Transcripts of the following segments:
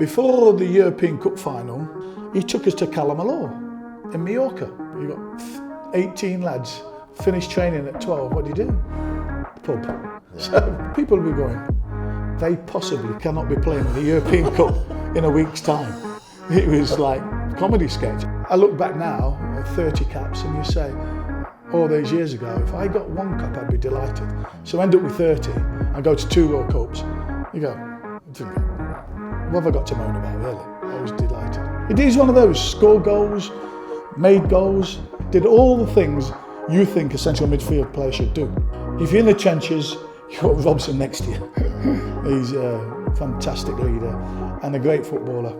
Before the European Cup final, he took us to Calomalore in Mallorca. You got 18 lads, finished training at 12, what do you do? Pub. Yeah. So people will be going, they possibly cannot be playing in the European Cup in a week's time. It was like a comedy sketch. I look back now at 30 caps and you say, all those years ago, if I got one cup, I'd be delighted. So I end up with 30 and go to 2 World Cups. You go, what have I got to moan about, really? I was delighted. It is one of those, scored goals, made goals, did all the things you think a central midfield player should do. If you're in the trenches, you've got Robson next to you. He's a fantastic leader and a great footballer.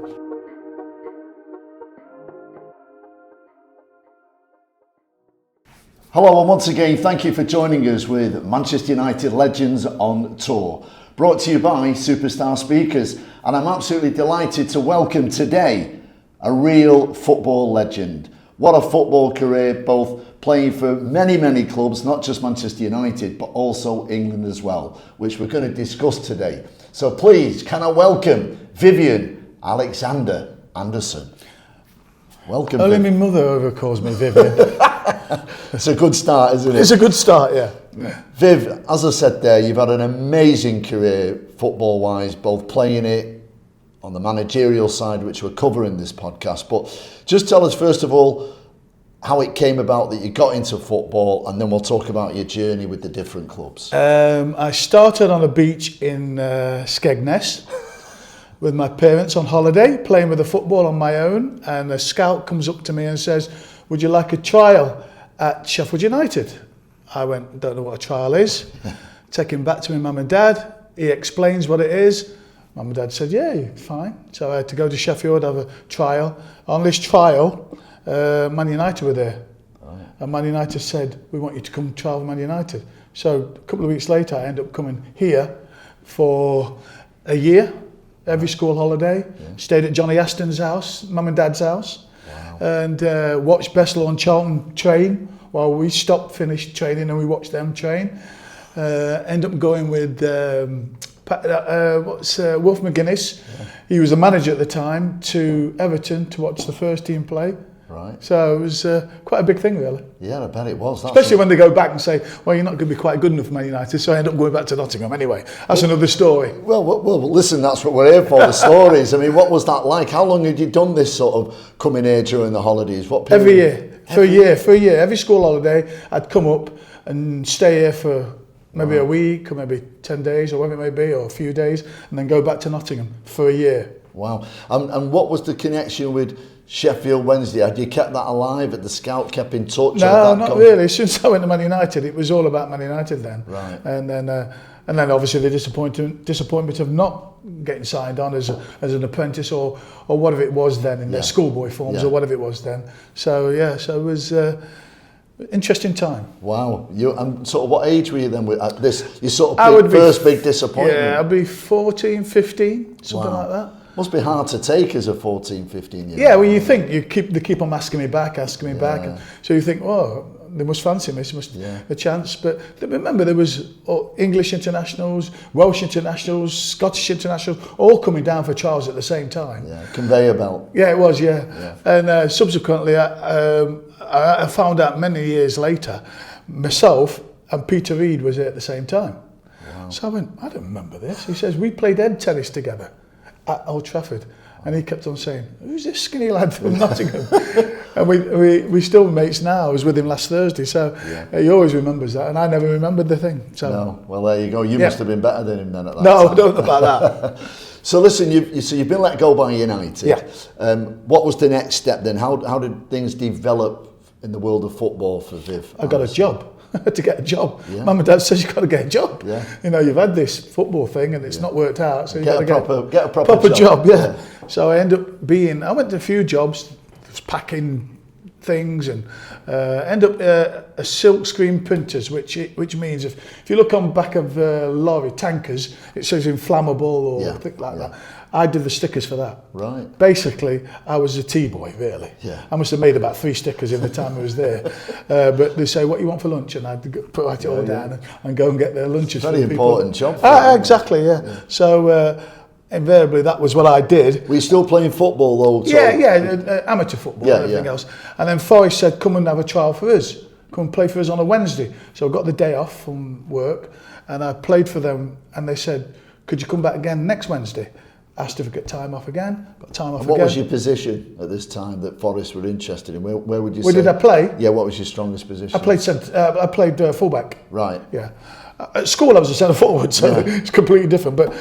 Hello and once again, thank you for joining us with Manchester United Legends on Tour. Brought to you by Superstar Speakers, and I'm absolutely delighted to welcome today a real football legend. What a football career, both playing for many clubs, not just Manchester United, but also England as well, which we're going to discuss today. So please, can I welcome Vivian Alexander Anderson. Welcome. Only my mother ever calls me Vivian. It's a good start, isn't it? It's a good start, yeah. Viv, as I said there, you've had an amazing career football-wise, both playing it on the managerial side, which we're covering this podcast. But just tell us, first of all, how it came about that you got into football, and then we'll talk about your journey with the different clubs. I started on a beach in Skegness with my parents on holiday, playing with the football on my own, and a scout comes up to me and says, would you like a trial at Sheffield United? I went, don't know what a trial is. Take him back to my mum and dad. He explains what it is. Mum and dad said, yeah, fine. So I had to go to Sheffield, have a trial. On this trial, Man United were there. Oh, yeah. And Man United said, we want you to come trial with Man United. So a couple of weeks later, I ended up coming here for a year, every school holiday. Yeah. Stayed at Johnny Aston's house, mum and dad's house. Wow. And watched Bessel and Charlton train while we stopped, finished training, and we watched them train. End up going with Wolf McGuinness. Yeah. He was the manager at the time, to Everton to watch the first team play. Right. So it was quite a big thing, really. Yeah, I bet it was. Especially when they go back and say, well, you're not going to be quite good enough for Man United, so I end up going back to Nottingham anyway. That's another story. Well, listen, that's what we're here for, the stories. I mean, what was that like? How long had you done this sort of coming here during the holidays? What period? Every year. For a year. Every school holiday, I'd come up and stay here for maybe a week or maybe 10 days or whatever it may be, or a few days, and then go back to Nottingham for a year. Wow. And what was the connection with Sheffield Wednesday? Had you kept that alive? Had the scout kept in touch? No, not really. Since I went to Man United, it was all about Man United then. Right. And then obviously the disappointment of not getting signed on as an apprentice or whatever it was then in the schoolboy forms or whatever it was then. So it was interesting time. Wow. And sort of what age were you then at this? You sort of first big disappointment? Yeah, I'd be 14, 15, something like that. Must be hard to take as a 14, 15 year old. Yeah, well, you think they keep on asking me back, and so you think, oh, they must fancy me, a chance. But remember, there was English internationals, Welsh internationals, Scottish internationals, all coming down for trials at the same time. Yeah, conveyor belt. Yeah, it was. Yeah. And subsequently, I found out many years later, myself and Peter Reid was there at the same time. Wow. So I went, I don't remember this. He says, we played head tennis together at Old Trafford, and he kept on saying, who's this skinny lad from Nottingham? And we still mates now. I was with him last Thursday, so he always remembers that, and I never remembered the thing. So no, well, there you go. You must have been better than him then at that time. I don't know about that. So listen, you've been let go by United. Yeah. What was the next step then? How did things develop in the world of football for Viv? I got a job. To get a job. Yeah. Mum and Dad says you've got to get a job. Yeah. You know, you've had this football thing and it's not worked out, so you've got to get a proper job. Yeah. So I I went to a few jobs, packing things, and end up a silk screen printers, which means if you look on the back of lorry tankers, it says inflammable or things like that. I did the stickers for that. Right. Basically, I was a T-boy, really. Yeah. I must have made about 3 stickers in the time I was there. But they say, what you want for lunch? And I'd write it all down and go and get their lunches. Very important job. Exactly, yeah. So invariably that was what I did. Were you still playing football though? Amateur football and everything else. And then Forest said, come and have a trial for us. Come and play for us on a Wednesday. So I got the day off from work and I played for them and they said, could you come back again next Wednesday? Asked if I got time off again, got time off again. What was your position at this time that Forest were interested in? Where would you say? Where did I play? Yeah, what was your strongest position? I played fullback. Right. Yeah. At school I was a centre forward, so it's completely different. But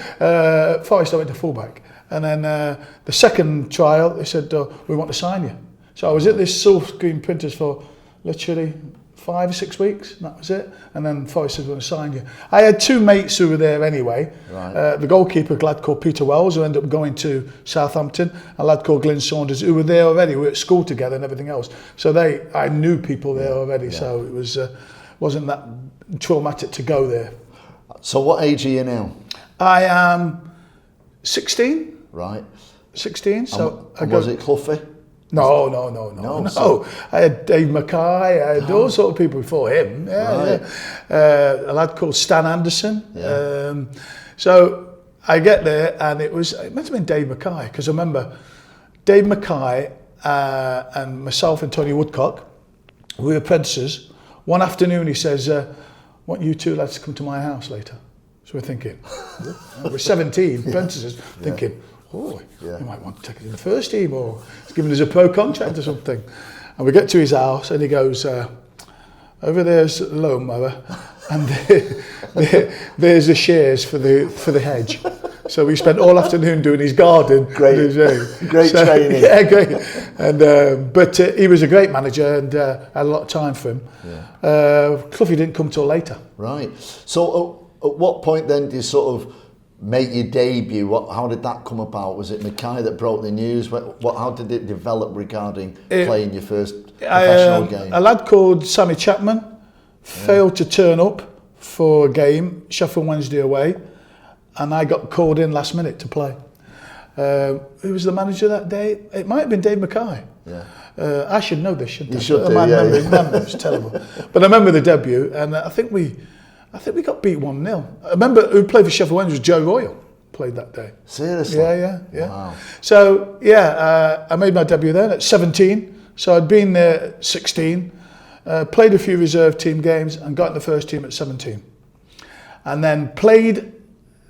Forest I went to fullback. And then the second trial, they said, we want to sign you. So I was at this silk-screen printers for literally 5 or 6 weeks, and that was it. And then Forest said, we're going to sign you. I had two mates who were there anyway. Right. The goalkeeper, a lad called Peter Wells, who ended up going to Southampton, a lad called Glyn Saunders, who were there already. We were at school together and everything else. So I knew people there already, so it wasn't that traumatic to go there. So what age are you now? I am 16. Right. 16. So was it Clough? No. I had Dave Mackay, I had all sort of people before him. A lad called Stan Anderson. Yeah. So I get there and it must have been Dave Mackay, because I remember Dave Mackay and myself and Tony Woodcock, we were apprentices. One afternoon he says, I want you two lads to come to my house later. So we're thinking, we're 17 apprentices, thinking, you might want to take it to the first team, or he's giving us a pro contract or something. And we get to his house and he goes, over there's the lawn mower and there's the shears for the hedge. So we spent all afternoon doing his garden. Great training. Yeah, great. And but he was a great manager and had a lot of time for him. Clough didn't come till later. Right. So at what point then do you sort of make your debut? How did that come about? Was it Mackay that broke the news? How did it develop regarding playing your first professional game? A lad called Sammy Chapman failed to turn up for a game, Sheffield Wednesday away, and I got called in last minute to play. Who was the manager that day? It might have been Dave Mackay. Yeah. I should know this, shouldn't I? You should do, His memory was terrible. But I remember the debut, and I think we got beat 1-0. I remember who played for Sheffield Wednesday was Joe Royal, played that day. Seriously? Yeah. Wow. So, I made my debut then at 17. So I'd been there at 16, played a few reserve team games and got in the first team at 17. And then played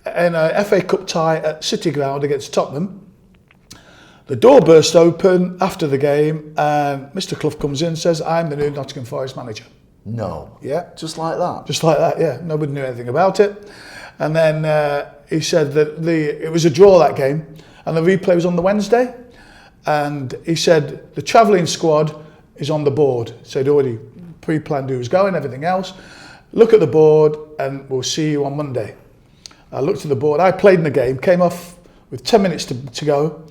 in a FA Cup tie at City Ground against Tottenham. The door burst open after the game and Mr. Clough comes in and says, I'm the new Nottingham Forest manager. No. Yeah. Just like that? Just like that, yeah. Nobody knew anything about it. And then he said that it was a draw that game and the replay was on the Wednesday. And he said the travelling squad is on the board. So he'd already pre-planned who was going, everything else. Look at the board and we'll see you on Monday. I looked at the board. I played in the game, came off with 10 minutes to go,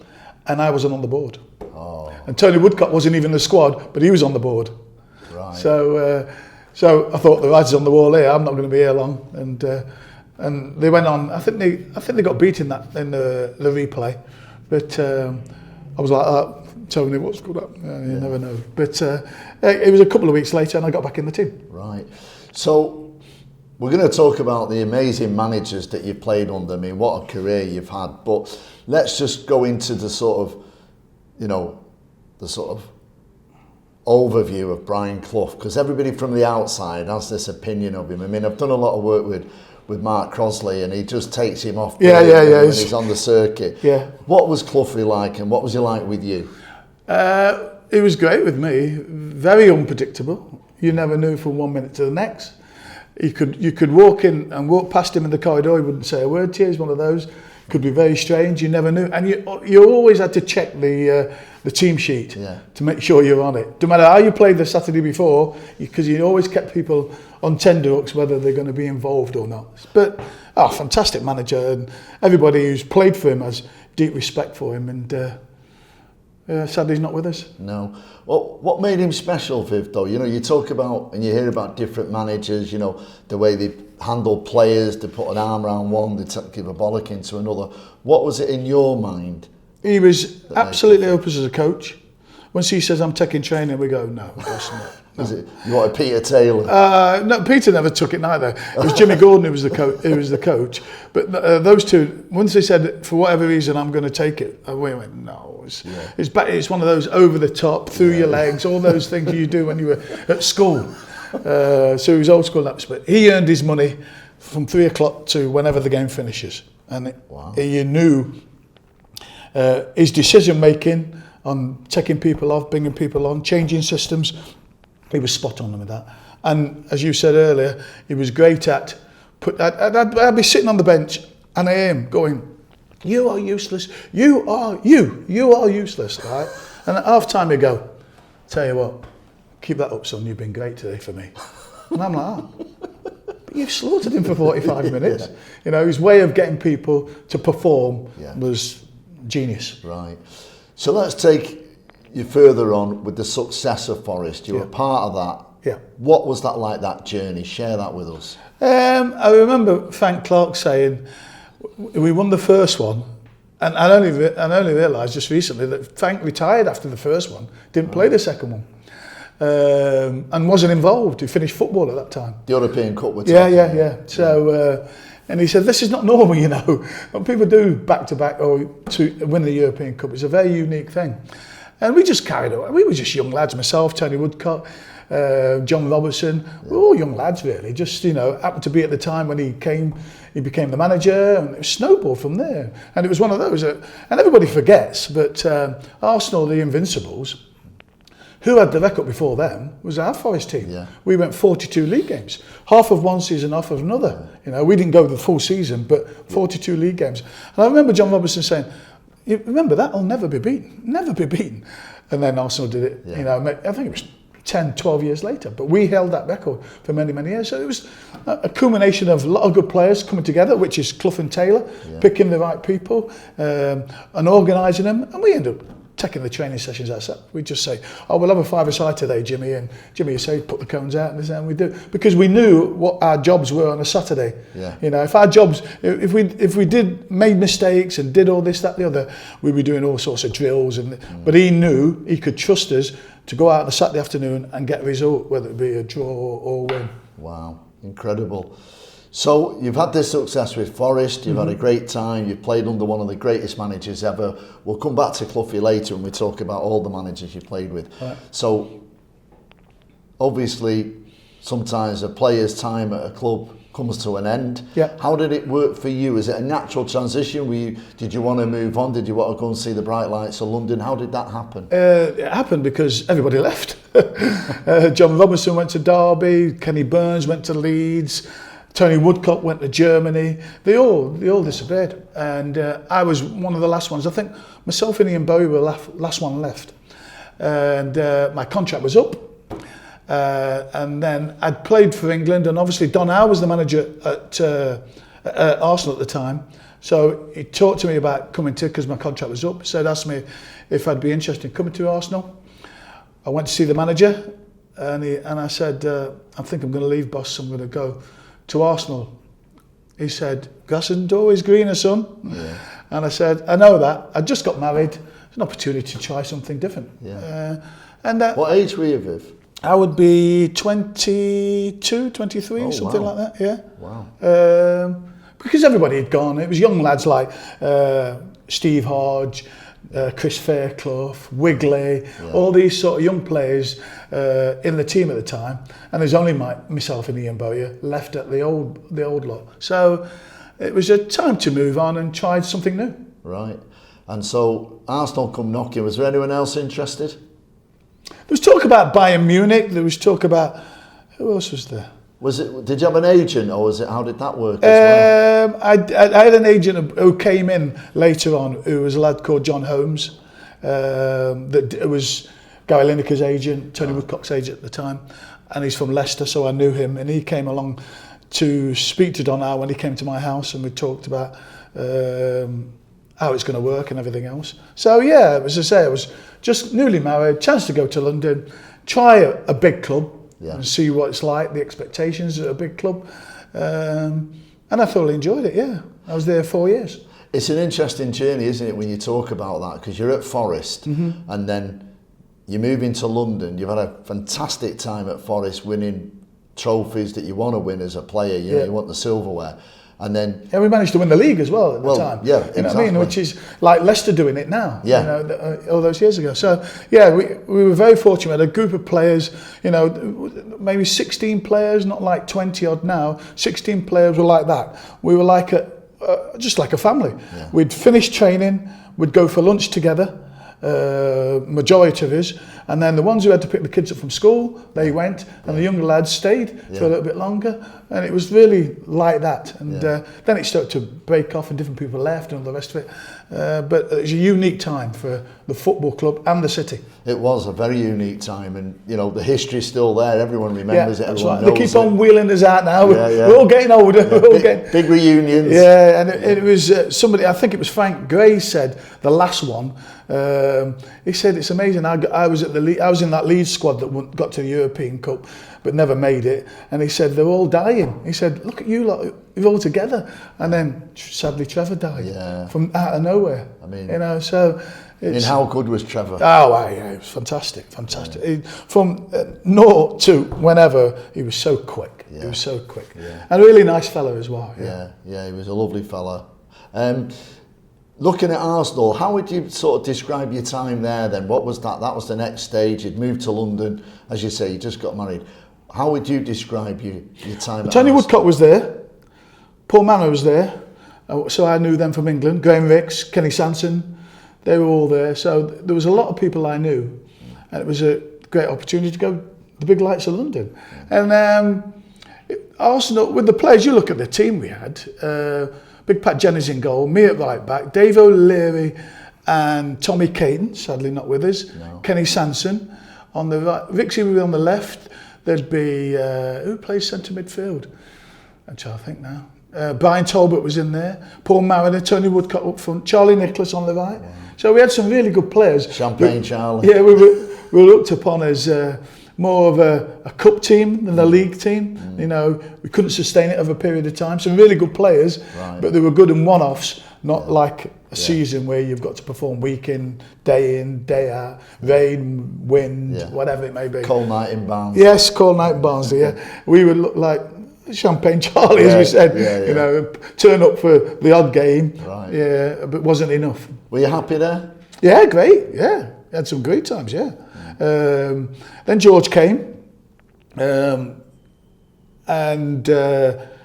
and I wasn't on the board. Oh. And Tony Woodcock wasn't even in the squad, but he was on the board. Right. So I thought the writing's on the wall here. I'm not going to be here long. And they went on. I think they got beat in the replay, but I was like, oh, Tony, what's good up? You never know. But it was a couple of weeks later, and I got back in the team. Right. So we're going to talk about the amazing managers that you've played under. I mean, what a career you've had. But let's just go into the sort of overview of Bryan Clough, because everybody from the outside has this opinion of him. I mean, I've done a lot of work with Mark Crosley, and he just takes him off when he's on the circuit. Yeah. What was Clough like, and what was he like with you? He was great with me. Very unpredictable. You never knew from 1 minute to the next. You could walk in and walk past him in the corridor. He wouldn't say a word to you. He's one of those. Could be very strange. You never knew, and you always had to check the team sheet to make sure you're on it. No matter how you played the Saturday before, because you always kept people on tenterhooks whether they're going to be involved or not. But fantastic manager, and everybody who's played for him has deep respect for him. And sadly, he's not with us. No. Well, what made him special, Viv, though? You know, you talk about and you hear about different managers, you know, the way they handle players, they put an arm around one, they give a bollocking to another. What was it in your mind? He was absolutely open as a coach. Once he says, I'm taking training, we go, no, of course not. Was it? You wanted Peter Taylor? No, Peter never took it neither. It was Jimmy Gordon who was the coach. But those two, once they said, for whatever reason, I'm going to take it, we went, no. It's one of those over the top, through your legs, all those things you do when you were at school. So he was old school in that respect. He earned his money from 3 o'clock to whenever the game finishes. And you knew his decision making on taking people off, bringing people on, changing systems. He was spot on with that. And as you said earlier, he was great at I'd be sitting on the bench and I hear him going, you are useless, you are useless, right? And at half time he'd go, tell you what, keep that up, son, you've been great today for me. And I'm like, but you've slaughtered him for 45 minutes. You know, his way of getting people to perform was genius. Right. So let's take you further on with the success of Forest. You were part of that. Yeah. What was that like, that journey? Share that with us. I remember Frank Clark saying, we won the first one, and I only realised just recently that Frank retired after the first one, didn't play the second one, and wasn't involved. He finished football at that time. The European Cup we're talking about. So, and he said, this is not normal, you know. When people do back-to-back or to win the European Cup, it's a very unique thing. And we just carried on. We were just young lads, myself, Tony Woodcock, John Robson, we were all young lads really, just, you know, happened to be at the time when he became the manager, and it was snowballed from there. And it was one of those, and everybody forgets, but Arsenal, the Invincibles, who had the record before them, was our Forest team. Yeah. We went 42 league games, half of one season, half of another. You know, we didn't go the full season, but 42 league games. And I remember John Robertson saying, you remember that will never be beaten. And then Arsenal did it, you know, I think it was 10, 12 years later. But we held that record for many, many years. So it was a culmination of a lot of good players coming together, which is Clough and Taylor, picking the right people and organising them. And we ended up taking the training sessions ourselves. We just say, oh, we'll have a five-a-side today, Jimmy. And Jimmy would say, put the cones out, and we do. Because we knew what our jobs were on a Saturday. Yeah. You know, if our jobs, if we made mistakes and did all this, that, the other, we'd be doing all sorts of drills. But he knew he could trust us to go out on a Saturday afternoon and get a result, whether it be a draw or win. Wow, incredible. So you've had this success with Forest, you've had a great time, you've played under one of the greatest managers ever. We'll come back to Clough later when we talk about all the managers you played with. Right. So obviously sometimes a player's time at a club comes to an end. Yeah. How did it work for you? Is it a natural transition? Did you want to move on? Did you want to go and see the bright lights of London? How did that happen? It happened because everybody left. John Robson went to Derby, Kenny Burns went to Leeds, Tony Woodcock went to Germany. They all disappeared, and I was one of the last ones. I think myself and Ian Bowie were last one left, and my contract was up. And then I'd played for England, and obviously Don Howe was the manager at Arsenal at the time. So he talked to me about coming to, because my contract was up. Asked me if I'd be interested in coming to Arsenal. I went to see the manager, and I said, I think I'm going to leave, boss. I'm going to go to Arsenal. He said, grass isn't always greener, son. Yeah. And I said, I know that. I just got married. It's an opportunity to try something different. Yeah. What age were you, Viv? I would be 22, 23, something like that, yeah. Wow. Because everybody had gone. It was young lads like Steve Hodge, Chris Fairclough, Wigley, all these sort of young players in the team at the time. And there's only myself and Ian Bowyer left at the old lot. So it was a time to move on and try something new. Right. And so Arsenal come knocking. Was there anyone else interested? There was talk about Bayern Munich. There was talk about, who else was there? Did you have an agent, or how did that work as well? I had an agent who came in later on, who was a lad called John Holmes. That was Gary Lineker's agent, Tony Woodcock's agent at the time, and he's from Leicester, so I knew him. And he came along to speak to Don Howe when he came to my house, and we talked about how it's going to work and everything else. So yeah, as I say, I was just newly married, chance to go to London, try a big club and see what it's like, the expectations at a big club. And I thoroughly enjoyed it, yeah. I was there 4 years. It's an interesting journey, isn't it, when you talk about that, because you're at Forest and then you move into London, you've had a fantastic time at Forest winning trophies that you want to win as a player, you know, you want the silverware. And then we managed to win the league as well at the time. Yeah, you know exactly. what I mean? Which is like Leicester doing it now. Yeah. You know, all those years ago. So yeah, we were very fortunate. We had a group of players. You know, maybe 16 players, not like 20 odd now. 16 players were like that. We were like just like a family. Yeah. We'd finish training. We'd go for lunch together. Majority of us, and then the ones who had to pick the kids up from school, they went, and the younger lads stayed for a little bit longer, and it was really like that. And then it started to break off, and different people left, and all the rest of it. But it was a unique time for the football club and the city. It was a very unique time, and you know the history's still there. Everyone remembers it. Everyone knows They keep on it. wheeling us out now. We're all getting older. Yeah, we're all getting big reunions. Yeah, and it was somebody. I think it was Frank Gray said the last one. He said it's amazing. I was at I was in that Leeds squad that got to the European Cup, but never made it. And he said they're all dying. He said, "Look at you lot, you're all together." And then sadly, Trevor died from out of nowhere. I mean, you know, so. And how good was Trevor? Oh, yeah, it was fantastic. From naught to whenever, he was so quick. He was so quick, and a really nice fellow as well. Yeah, he was a lovely fella. Looking at Arsenal, how would you sort of describe your time there then? What was that? That was the next stage. You'd moved to London, as you say, you just got married. How would you describe your time at Tony Arsenal? Woodcock was there, Paul Manor was there, so I knew them from England, Graham Ricks, Kenny Sanson, they were all there. So there was a lot of people I knew, and it was a great opportunity to go the big lights of London. And Arsenal, with the players, you look at the team we had, Big Pat Jennings in goal, me at right back, Dave O'Leary and Tommy Caton, sadly not with us, Kenny Sanson on the right, Rixie would be on the left, there'd be, who plays centre midfield? I'm trying to think now. Bryan Talbot was in there, Paul Mariner, Tony Woodcock up front, Charlie Nicholas on the right. Wow. So we had some really good players. Champagne Charlie. Yeah, we were looked upon as more of a cup team than a league team. You know, we couldn't sustain it over a period of time. Some really good players, but they were good in one-offs, not like a season where you've got to perform week in, day out, rain, wind, whatever it may be. Cold night in Barnsley. Yes, cold night in Barnsley, We would look like Champagne Charlie, as we said, you know, turn up for the odd game, but wasn't enough. Were you happy there? Yeah, great, had some great times, then George came, and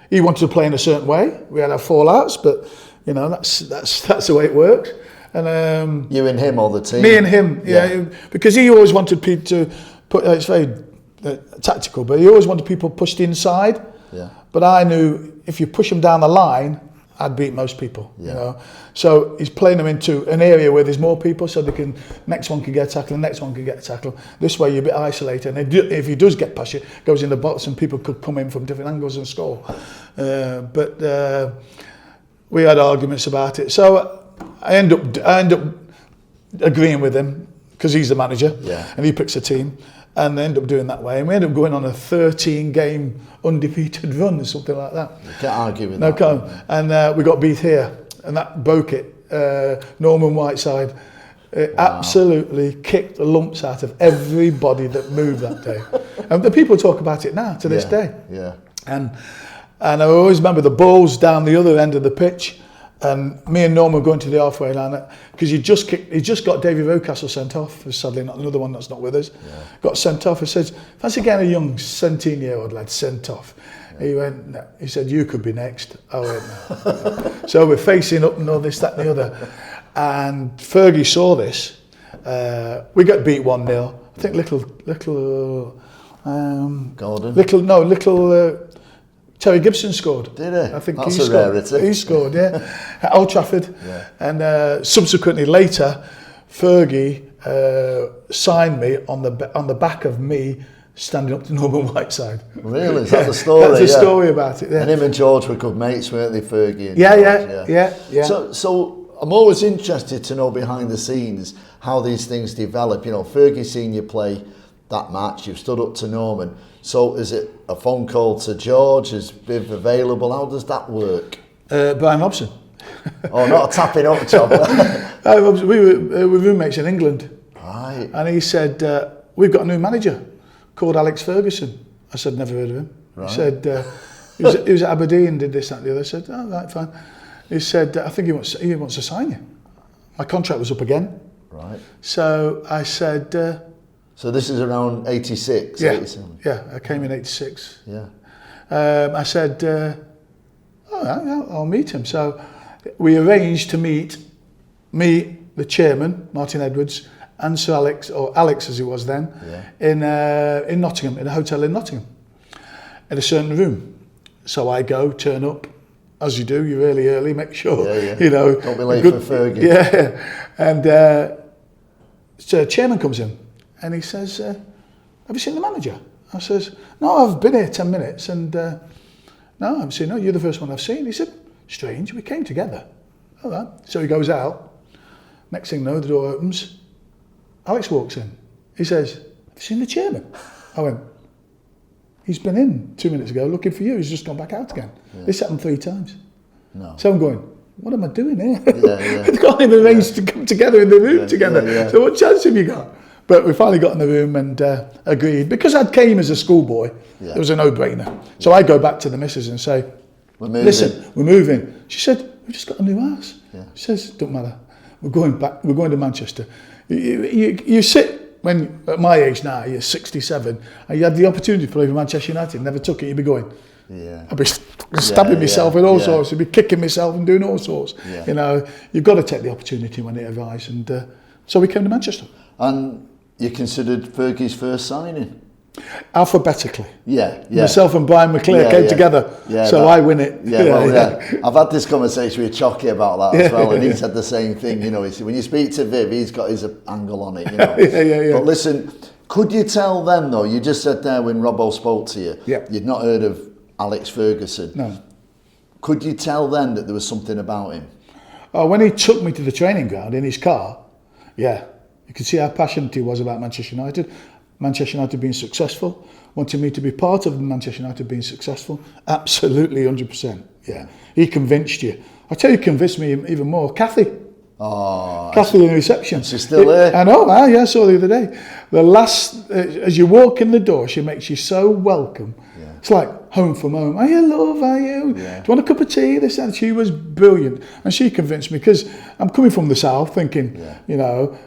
he wanted to play in a certain way. We had our fallouts, but you know that's the way it works. And you and him or the team? Me and him, because he always wanted people to put. It's very tactical, but he always wanted people pushed inside. Yeah. But I knew if you push them down the line, I'd beat most people, you know. So he's playing them into an area where there's more people, so next one can get a tackle, the next one can get a tackle. This way you're a bit isolated, and if he does get past you, goes in the box, and people could come in from different angles and score. But we had arguments about it. So I end up agreeing with him because he's the manager, and he picks a team. And they end up doing that way, and we end up going on a 13-game undefeated run or something like that. You can't argue with that. No, and we got beat here, and that broke it. Norman Whiteside absolutely kicked the lumps out of everybody that moved that day. And the people talk about it now to this day. Yeah. And I always remember the balls down the other end of the pitch. And me and Norman were going to the halfway line because he just got David Rocastle sent off. Sadly, not another one that's not with us. Got sent off. He says, "Fancy getting a young 17-year-old lad sent off." He went, no. He said, "You could be next." I went, no. So we're facing up and all this, that, and the other. And Fergie saw this. We got beat 1-0. I think little Gordon. Terry Gibson scored. Did he? I think That's he a scored. rarity. He scored, at Old Trafford. And subsequently later, Fergie signed me on the back of me standing up to Norman Whiteside. Really? Is that the story? That's the story about it. Yeah. And him and George were good mates, weren't they, Fergie? And Yeah. So I'm always interested to know behind the scenes how these things develop. You know, Fergie seen you play that match. You've stood up to Norman. So is it a phone call to George? Is Viv available? How does that work? Bryan Robson. Oh, not a tapping up job. We were roommates in England. Right. And he said, we've got a new manager called Alex Ferguson. I said, never heard of him. Right. He said, he was at Aberdeen, did this, that and the other. I said, oh, right, fine. He said, I think he wants to sign you. My contract was up again. Right. So I said... so this is around 86, yeah, 87? Yeah, I came in 86. Yeah. I said, all right, I'll meet him. So we arranged to meet me, the chairman, Martin Edwards, and Sir Alex, or Alex as he was then, in Nottingham, in a hotel in Nottingham, in a certain room. So I go, turn up, as you do, you're really early, make sure, you know. Don't be late for Fergie. Yeah, and so the chairman comes in, and he says, have you seen the manager? I says, no, I've been here 10 minutes, and no, I haven't seen, no, you're the first one I've seen. He said, strange, we came together. All right. So he goes out, next thing you know, the door opens, Alex walks in. He says, have you seen the chairman? I went, he's been in 2 minutes ago looking for you. He's just gone back out again. Yeah. This happened 3 times. No. So I'm going, what am I doing here? I can't even arrange to come together in the room together. So what chance have you got? But we finally got in the room and agreed. Because I came as a schoolboy, it was a no-brainer. So I go back to the missus and say, listen, we're moving. She said, we've just got a new house. She says, don't matter. We're going back. We're going to Manchester. You sit, when at my age now, you're 67, and you had the opportunity to play for Manchester United, never took it, you'd be going, I'd be stabbing myself with all sorts, I'd be kicking myself and doing all sorts. You know, you've got to take the opportunity when it arrives, and so we came to Manchester. And you considered Fergie's first signing? Alphabetically. Yeah. Myself and Bryan came together, so I win it. I've had this conversation with Chocky about that as well, and he said the same thing. You know, when you speak to Viv, he's got his angle on it. You know. But listen, could you tell then though? You just said there when Robbo spoke to you, you'd not heard of Alex Ferguson. No. Could you tell then that there was something about him? Oh, when he took me to the training ground in his car, you could see how passionate he was about Manchester United. Manchester United being successful, wanted me to be part of Manchester United being successful. Absolutely, 100%. Yeah, he convinced you. I tell you, he convinced me even more. Kathy in the reception. She's still there. I know. I saw her the other day. The last, as you walk in the door, she makes you so welcome. It's like home from home. Are you love? Are you? Do you want a cup of tea? This and she was brilliant, and she convinced me because I'm coming from the south, thinking, you know.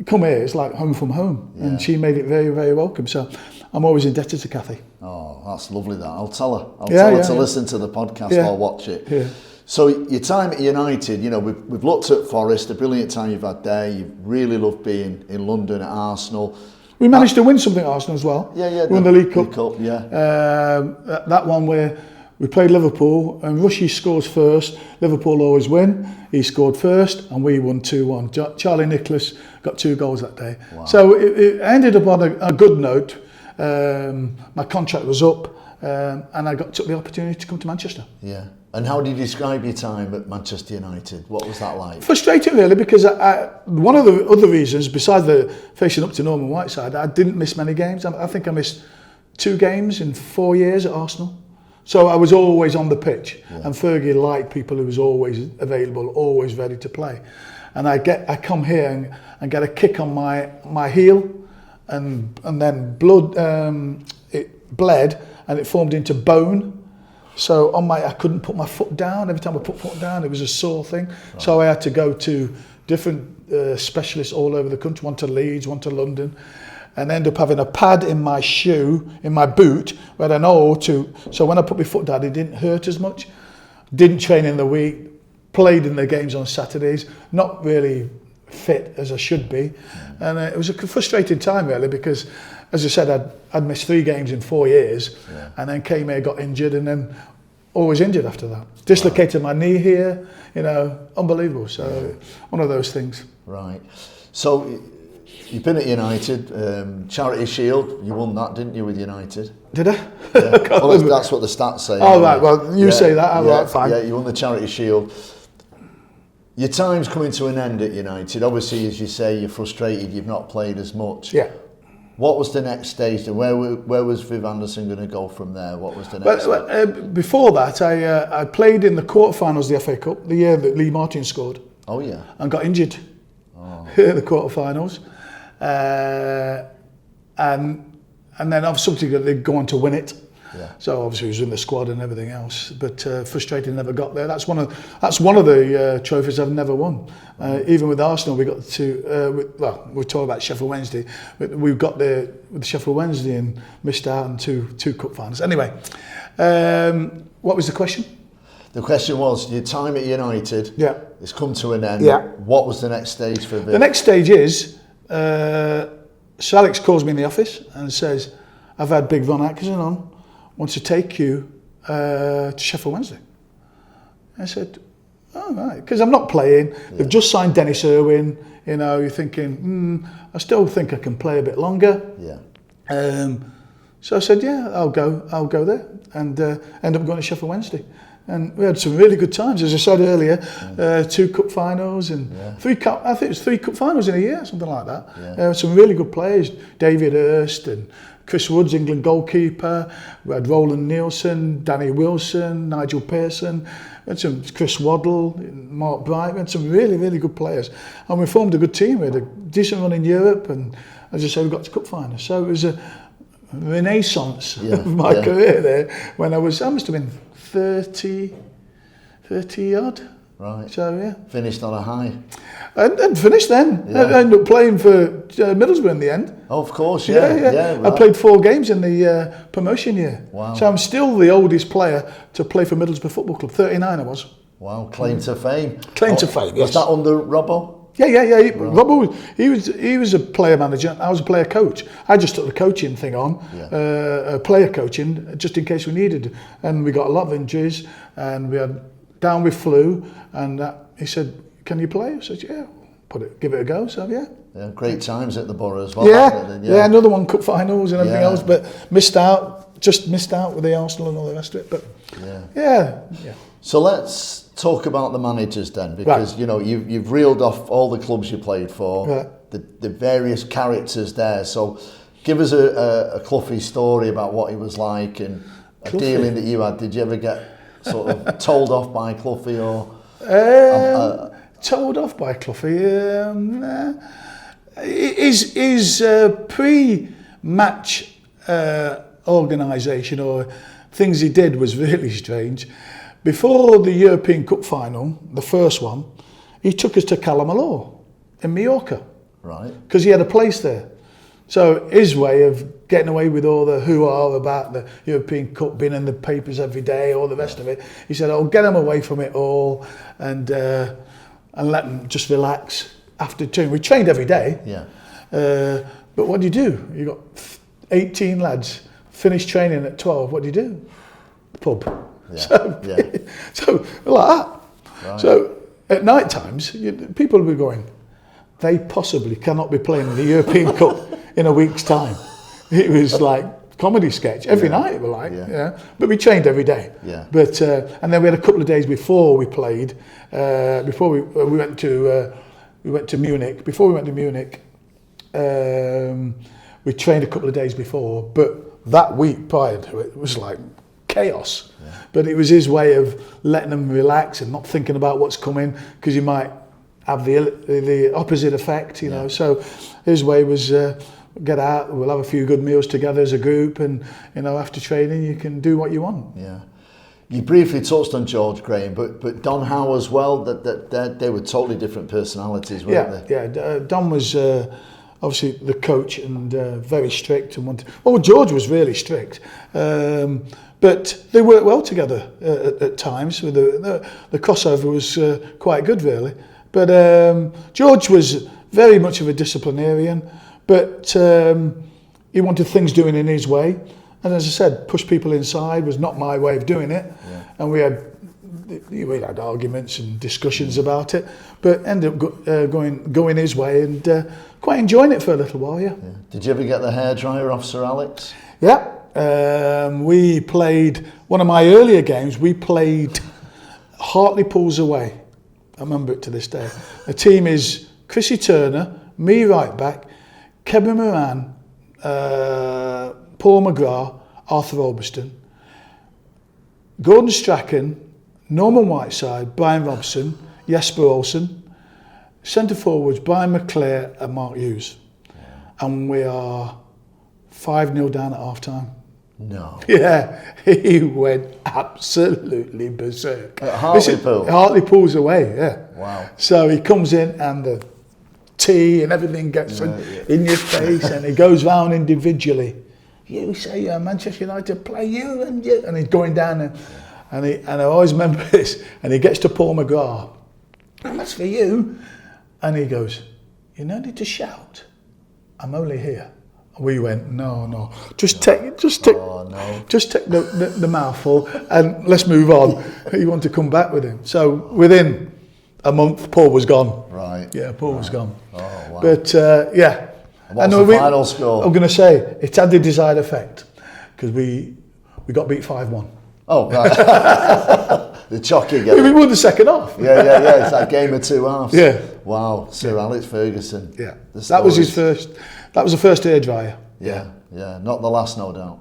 Come here, it's like home from home, and she made it very, very welcome. So I'm always indebted to Kathy. Oh, that's lovely. That I'll tell her. I'll tell her to listen to the podcast or watch it. Yeah. So your time at United, you know, we've looked at Forest, a brilliant time you've had there. You really loved being in London at Arsenal. We managed to win something at Arsenal as well. We won the League Cup. That one where we played Liverpool, and Rushy scores first. Liverpool always win. He scored first, and we won 2-1. Charlie Nicholas got 2 goals that day. Wow. So it ended up on a good note. My contract was up, and I took the opportunity to come to Manchester. Yeah. And how do you describe your time at Manchester United? What was that like? Frustrating, really, because one of the other reasons, besides the facing up to Norman Whiteside, I didn't miss many games. I think I missed 2 games in 4 years at Arsenal. So I was always on the pitch, and Fergie liked people who was always available, always ready to play. And I come here and get a kick on my heel, and then blood, it bled, and it formed into bone. So I couldn't put my foot down. Every time I put foot down, it was a sore thing. Right. So I had to go to different specialists all over the country, one to Leeds, one to London, and end up having a pad in my shoe, in my boot, where I know so when I put my foot down, it didn't hurt as much. Didn't train in the week, played in the games on Saturdays, not really fit as I should be. And it was a frustrating time, really, because, as I said, I'd missed 3 games in 4 years, and then came here, got injured, and then always injured after that. Dislocated my knee here, you know, unbelievable. So one of those things. Right. So you've been at United, Charity Shield, you won that, didn't you, with United? Did I? Yeah. Well, that's what the stats say. Oh, right, well, you say that, right, fine. Yeah, you won the Charity Shield. Your time's coming to an end at United. Obviously, as you say, you're frustrated, you've not played as much. Yeah. What was the next stage? Where was Viv Anderson going to go from there? What was the next step? Before that, I played in the quarterfinals of the FA Cup, the year that Lee Martin scored. Oh, yeah. And got injured in the quarterfinals. And then obviously they'd go on to win it. Yeah. So obviously he was in the squad and everything else, but frustrated never got there. That's one of the trophies I've never won. Even with Arsenal, we got to we're talking about Sheffield Wednesday. We got there with Sheffield Wednesday and missed out on two cup finals. Anyway, what was the question? The question was your time at United. Yeah. It's come to an end. Yeah. What was the next stage for Viv? The next stage is Sir Alex calls me in the office and says, "I've had Big Von Atkinson on. Wants to take you to Sheffield Wednesday." I said, "Oh, right," because I'm not playing. Yeah. They've just signed Dennis Irwin. You know, you're thinking, I still think I can play a bit longer. Yeah. So I said, "Yeah, I'll go there," and end up going to Sheffield Wednesday. And we had some really good times, as I said earlier. 2 cup finals and 3 cup. I think it was 3 cup finals in a year, something like that. Yeah. Some really good players, David Hurst and Chris Woods, England goalkeeper. We had Roland Nielsen, Danny Wilson, Nigel Pearson. We had some Chris Waddle, Mark Bright. We had some really, really good players, and we formed a good team. We had a decent run in Europe, and as I said, we got to cup finals. So it was a renaissance of my career there. When I must have been 30 odd. Right. So yeah. Finished on a high. And finished then. Yeah. I ended up playing for Middlesbrough in the end. Oh, of course, yeah. Right. I played 4 games in the promotion year. Wow. So I'm still the oldest player to play for Middlesbrough Football Club. 39 I was. Wow, claim to fame. Claim to fame, yes. Was that under Robbo? Yeah. Robbo, he was a player manager. I was a player coach. I just took the coaching thing on, player coaching, just in case we needed. And we got a lot of injuries, and we had down with flu. And he said, "Can you play?" I said, "Yeah, give it a go." So yeah. Yeah, great times at the Borough as well. Yeah, another one, cup finals and everything else, but missed out with the Arsenal and all the rest of it. But yeah. So let's talk about the managers then, because you know you've reeled off all the clubs you played for, the various characters there. So give us a Cloughy story about what he was like and a dealing that you had. Did you ever get sort of told off by Cloughy or? Told off by Cloughy? His pre-match organisation or things he did was really strange. Before the European Cup final, the first one, he took us to Calamalor in Mallorca. Right. Because he had a place there. So his way of getting away with all the hoo-ha about the European Cup being in the papers every day, all the rest of it, he said, "I'll get him away from it all and let them just relax after training." We trained every day. Yeah. But what do? You got 18 lads, finish training at 12. What do you do? The pub. Yeah. So like that. Right. So at night times, people will be going, they possibly cannot be playing in the European Cup in a week's time. It was like comedy sketch every night. We're like, but we trained every day. Yeah. But and then we had a couple of days before we played. Before we went to Munich. Before we went to Munich, we trained a couple of days before. But that week prior to it was like chaos. Yeah. But it was his way of letting them relax and not thinking about what's coming, because you might have the opposite effect, you know. So his way was get out, we'll have a few good meals together as a group, and you know, after training you can do what you want. Yeah. You briefly touched on George Graham, but Don Howe as well. That they were totally different personalities, weren't they? Yeah. Don was obviously the coach and very strict and wanted. Well, George was really strict. But they worked well together at times. With the crossover was quite good, really. But George was very much of a disciplinarian, but he wanted things doing in his way. And as I said, push people inside was not my way of doing it. Yeah. And we had arguments and discussions about it, but ended up going his way and quite enjoying it for a little while. Yeah. Did you ever get the hairdryer off Sir Alex? Yeah. We played one of my earlier games. We played Hartlepool's away. I remember it to this day. The team is Chrissy Turner, me right back, Kevin Moran, Paul McGrath, Arthur Robson, Gordon Strachan, Norman Whiteside, Brian Robson, Jesper Olsen, centre forwards Brian McClare and Mark Hughes. and we are 5-0 down at half time. No. Yeah, he went absolutely berserk. At Hartlepool? Hartlepool's away, yeah. Wow. So he comes in and the tea and everything gets in your face, and he goes round individually. You say Manchester United play you and you, and he's going down there. And I always remember this, and he gets to Paul McGrath, and that's for you. And he goes, you no need to shout, I'm only here. We went, no, just take the mouthful and let's move on. You want to come back with him. So within a month, Paul was gone. Right. Yeah, Paul was gone. Oh, wow. But yeah. What's the final score? I'm going to say it had the desired effect because we got beat 5-1. Oh, right. The chocky game. We won the second half. Yeah. It's that game of two halves. Yeah. Wow. Sir Alex Ferguson. Yeah. That was his first. That was the first hairdryer. Yeah. Not the last, no doubt.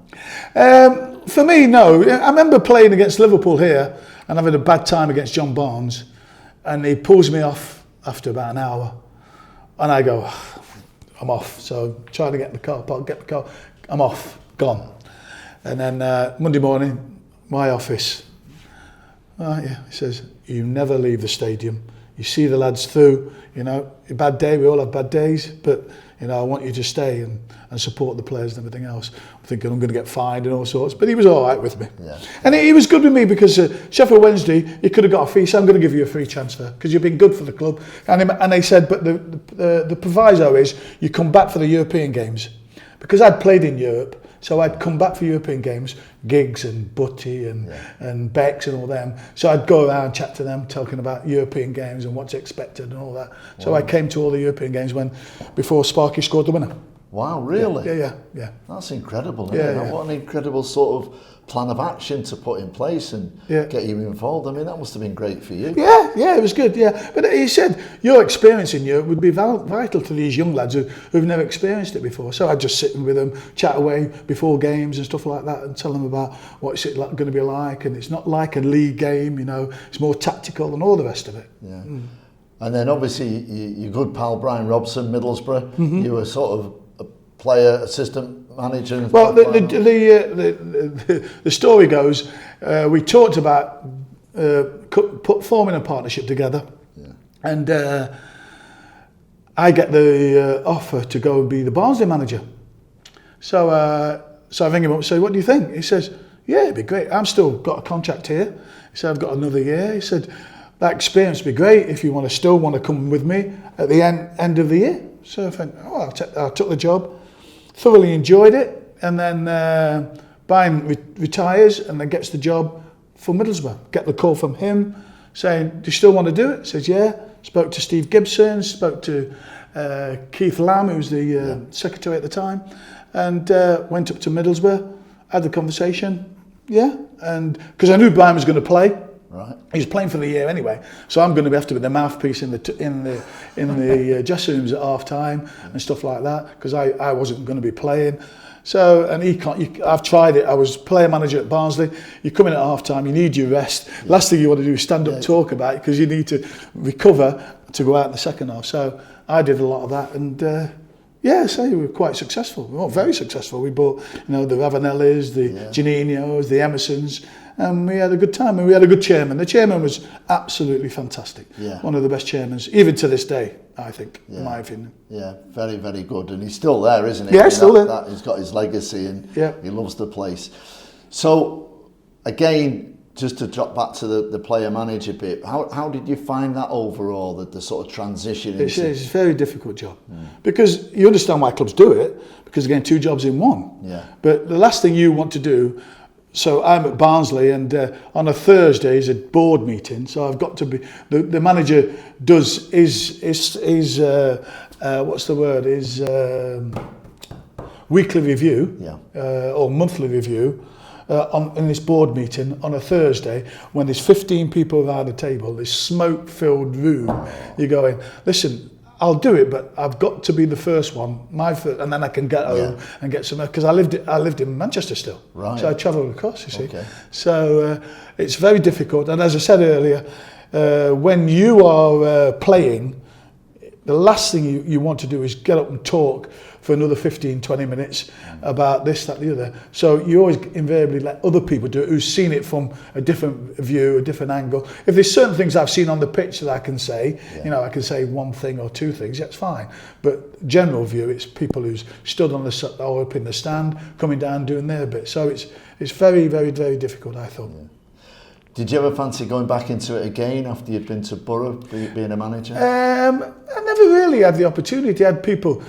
For me, no. I remember playing against Liverpool here and having a bad time against John Barnes, and he pulls me off after about an hour, and I go, I'm off. So trying to get in the car park, I'm off, gone. And then Monday morning, my office. He says, you never leave the stadium. You see the lads through, a bad day, we all have bad days, but I want you to stay and support the players and everything else. I'm thinking I'm going to get fined and all sorts, but he was all right with me. Yeah. And he was good with me because Sheffield Wednesday, you could have got a fee, so I'm going to give you a free transfer because you've been good for the club. And they said, but the proviso is you come back for the European games. Because I'd played in Europe, so I'd come back for European games, Giggs and Butty and Becks and all them. So I'd go around, chat to them, talking about European games and what's expected and all that. So I came to all the European games before Sparky scored the winner. Wow, really? Yeah. That's incredible, isn't it? What an incredible sort of plan of action to put in place and get you involved. I mean, that must have been great for you. Yeah, it was good, yeah. But he said, your experience in Europe would be vital to these young lads who've never experienced it before. So I'd just sit with them, chat away before games and stuff like that and tell them about what's it going to be like. And it's not like a league game, it's more tactical and all the rest of it. Yeah. And then obviously your good pal Bryan Robson, Middlesbrough, you were sort of a player, assistant manager. Well, the story goes, we talked about forming a partnership together, and I get the offer to go and be the Barnsley manager. So I ring him up and say, what do you think? He says, yeah, it'd be great. I've still got a contract here. He said, I've got another year. He said, that experience would be great if you still want to come with me at the end of the year. So I think, I took the job. Thoroughly enjoyed it, and then Bryan retires and then gets the job for Middlesbrough. Get the call from him saying, do you still want to do it? Says, yeah. Spoke to Steve Gibson, spoke to Keith Lamb, who was the secretary at the time, and went up to Middlesbrough, had the conversation, and because I knew Bryan was going to play. Right. He's playing for the year anyway, so I'm going to have to be the mouthpiece in the dressing rooms at half time and stuff like that because I wasn't going to be playing. So and I've tried it. I was player manager at Barnsley. You come in at half time, you need your rest. Last thing you want to do is stand up talk about it because you need to recover to go out in the second half. So I did a lot of that and. So we were quite successful. We were very successful. We bought, the Ravanellis, the Janinios, the Emersons, and we had a good time. And we had a good chairman. The chairman was absolutely fantastic. Yeah. One of the best chairmen, even to this day, I think, in my opinion. Yeah, very, very good. And he's still there, isn't he? Yeah, he's still there. He's got his legacy and he loves the place. So, again, just to drop back to the player manager bit, how did you find that overall, the sort of transition? It's a very difficult job because you understand why clubs do it because again, two jobs in one. Yeah. But the last thing you want to do, so I'm at Barnsley and on a Thursday is a board meeting, so I've got to be the manager does what's the word is weekly review or monthly review. In this board meeting on a Thursday when there's 15 people around the table, this smoke-filled room, you're going, listen, I'll do it, but I've got to be the first one, and then I can get home and get some, because I lived in Manchester still, so I travelled across, you see. So it's very difficult, and as I said earlier, when you are playing, the last thing you want to do is get up and talk for another 15, 20 minutes about this, that, the other. So you always invariably let other people do it who've seen it from a different view, a different angle. If there's certain things I've seen on the pitch that I can say, I can say one thing or two things, that's fine. But general view, it's people who's stood on the or up in the stand, coming down, doing their bit. So it's very, very, very difficult, I thought. Yeah. Did you ever fancy going back into it again after you'd been to Borough, being a manager? I never really had the opportunity. I had people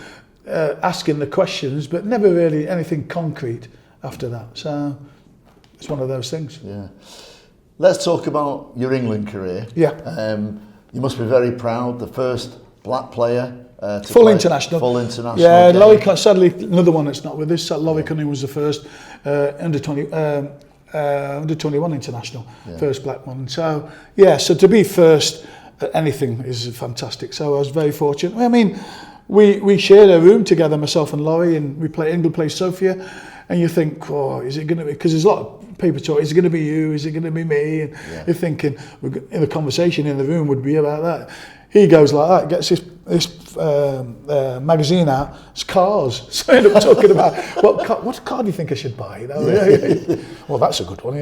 asking the questions, but never really anything concrete after that. So it's one of those things. Yeah. Let's talk about your England career. Yeah. You must be very proud, the first black player to Full play international. Full international. Yeah, game. Laurie, sadly, another one that's not with us. Laurie Cunningham was the first under 21 international, first black one. So, so to be first at anything is fantastic. So I was very fortunate. I mean, we shared a room together, myself and Laurie, and England plays Sofia. And you think, is it going to be, because there's a lot of people talk, is it going to be you, is it going to be me? And you're thinking, in the conversation in the room would be about that. He goes like that, gets this magazine out, it's cars. So I end up talking about, what car do you think I should buy? Well, that's a good one,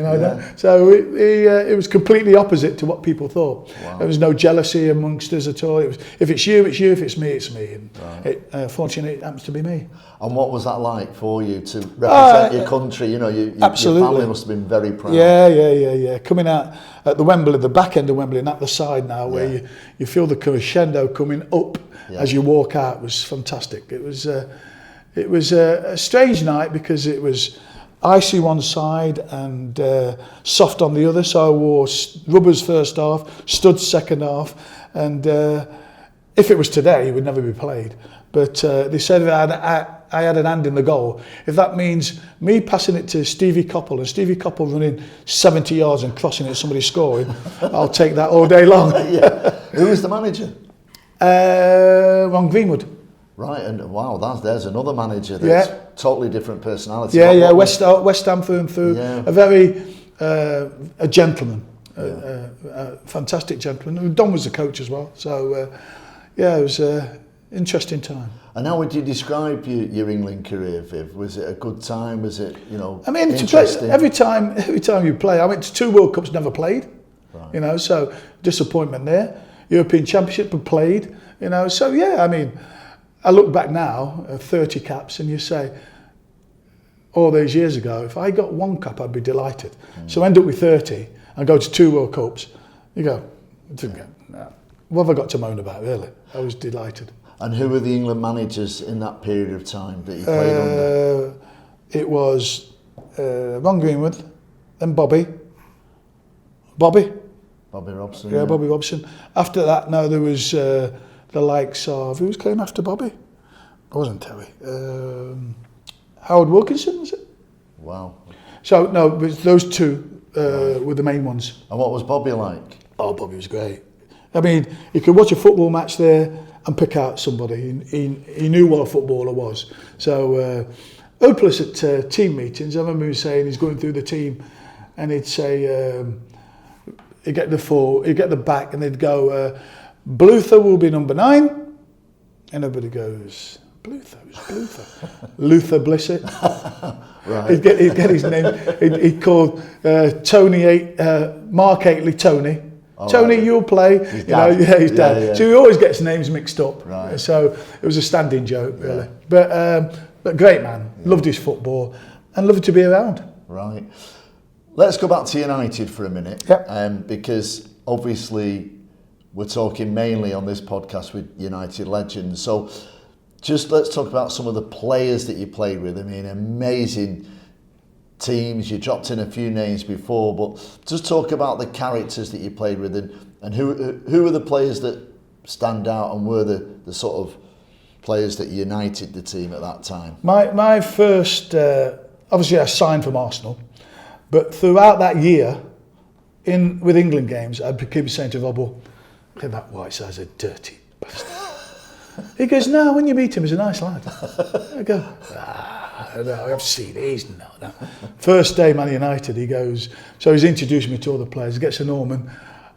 So it was completely opposite to what people thought. Wow. There was no jealousy amongst us at all. It was, if it's you, it's you. If it's me, it's me. And fortunately, it happens to be me. And what was that like for you to represent your country? Your family must have been very proud. Yeah. Coming out at the Wembley, the back end of Wembley, and at the side now, where you feel the crescendo coming up as you walk out, was fantastic. It was a strange night because it was icy one side and soft on the other. So I wore rubbers first half, studs second half, and if it was today, it would never be played. But they said I had an hand in the goal. If that means me passing it to Stevie Coppell and Stevie Coppell running 70 yards and crossing it, somebody scoring, I'll take that all day long. Who was the manager? Ron Greenwood. Right, and wow, there's another manager that's totally different personality. West Ham through and through. Yeah. A very a gentleman, a fantastic gentleman. Don was the coach as well. So it was interesting time. And how would you describe your England career, Viv? Was it a good time? Was it, I mean, interesting? To play, every time you play, I went to 2 World Cups, never played. Right. So disappointment there. European Championship had played. So I mean, I look back now at 30 caps, and you say, all those years ago, if I got 1 cap, I'd be delighted. So end up with 30 and go to 2 World Cups. You go, what have I got to moan about, really? I was delighted. And who were the England managers in that period of time that you played under? It was Ron Greenwood, then Bobby Robson. Yeah, Bobby Robson. After that, now there was the likes of, who came after Bobby? It wasn't Terry. Howard Wilkinson, was it? Wow. So, no, it was those two were the main ones. And what was Bobby like? Oh, Bobby was great. I mean, you could watch a football match there and pick out somebody. He knew what a footballer was. So, hopeless at team meetings. I remember him saying he's going through the team and he'd say, he'd get the full, he'd get the back, and they'd go, Bluther will be number 9. And everybody goes, Bluther? Who's Bluther? Luther Blissett. Right. He'd get his name. He'd call Tony, Mark Aitley Tony. Tony, right. You'll play. His dad. His dad. Yeah. So he always gets names mixed up. Right. So it was a standing joke, really. Yeah. But great man. Yeah. Loved his football and loved to be around. Right. Let's go back to United for a minute. Yep. Because obviously we're talking mainly on this podcast with United legends. So just let's talk about some of the players that you played with. I mean, amazing teams. You dropped in a few names before, but just talk about the characters that you played with and who were the players that stand out and were the sort of players that united the team at that time. My first, obviously I signed from Arsenal, but throughout that year, with England games, I'd keep saying to Rob, that Whiteside's a dirty bastard. He goes, no, when you meet him, he's a nice lad. I go, no, I've seen it, he's no. First day Man United, he goes, so he's introducing me to all the players, he gets to Norman,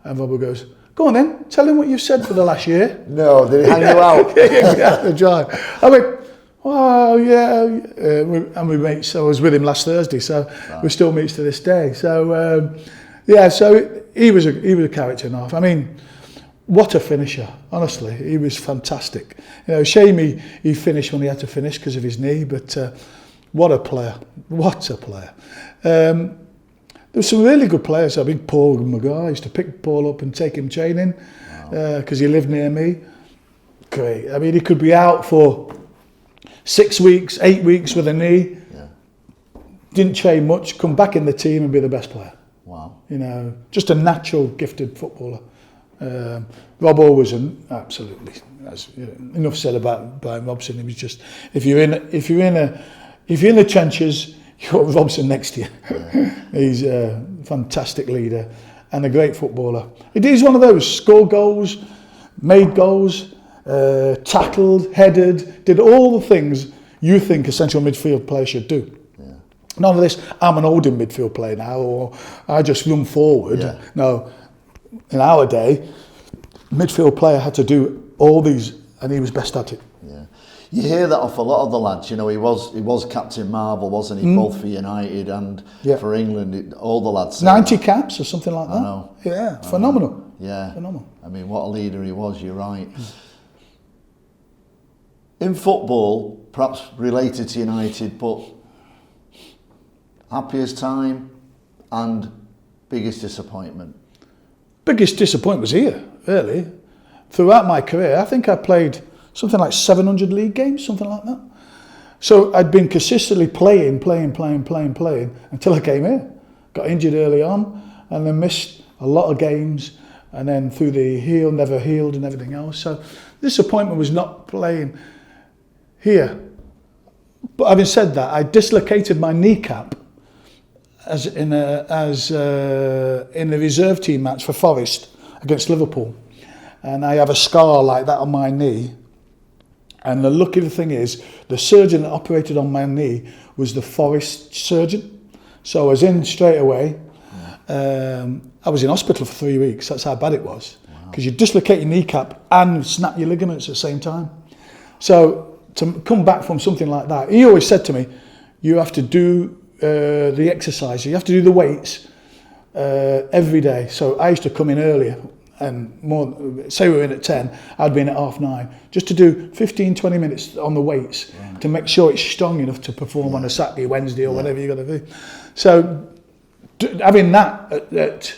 and Robert goes, Go on then, tell him what you've said for the last year. No, did he hang you out? Exactly, right. I went, oh yeah, and we mates. So I was with him last Thursday, so we still mates to this day. So yeah, so he was a character and a half. I mean, what a finisher! Honestly, he was fantastic. You know, shame he finished when he had to finish because of his knee, but what a player! What a player! There's some really good players. I think Paul McGrath, I used to pick Paul up and take him training because he lived near me. Great. I mean, he could be out for 6 weeks, 8 weeks with a knee. Yeah. Didn't train much, come back in the team and be the best player. Wow. You know, just a natural, gifted footballer. Robbo was absolutely. Enough said about Bryan Robson. He was just, if you're in the trenches, you've got Robson next to you. Yeah. He's a fantastic leader and a great footballer. He's one of those, scored goals, made goals, tackled, headed, did all the things you think a central midfield player should do. Yeah. None of this, I'm an holding midfield player now, or I just run forward. Yeah. No, in our day, midfield player had to do all these, and he was best at it. Yeah. You hear that off a lot of the lads. You know, he was Captain Marvel, wasn't he? Both for United and for England. All the lads. 90 caps or something like that. I know. Yeah, phenomenal. Yeah. Phenomenal. I mean, what a leader he was, you're right. In football, perhaps related to United, but happiest time and biggest disappointment? Biggest disappointment was here, really. Throughout my career, I think I played something like 700 league games, something like that. So I'd been consistently playing until I came here. Got injured early on and then missed a lot of games, and then through the heel, never healed and everything else. So disappointment was not playing here. But having said that, I dislocated my kneecap in the reserve team match for Forest against Liverpool. And I have a scar like that on my knee. And the lucky thing is, the surgeon that operated on my knee was the Forest surgeon. So I was in straight away. I was in hospital for 3 weeks. That's how bad it was. Because you dislocate your kneecap and snap your ligaments at the same time. So to come back from something like that, he always said to me, you have to do the exercise, you have to do the weights every day. So I used to come in earlier, and more, say we were in at 10, I'd be in at 9:30, just to do 15-20 minutes on the weights to make sure it's strong enough to perform on a Saturday, Wednesday or whatever you're going to do. So having that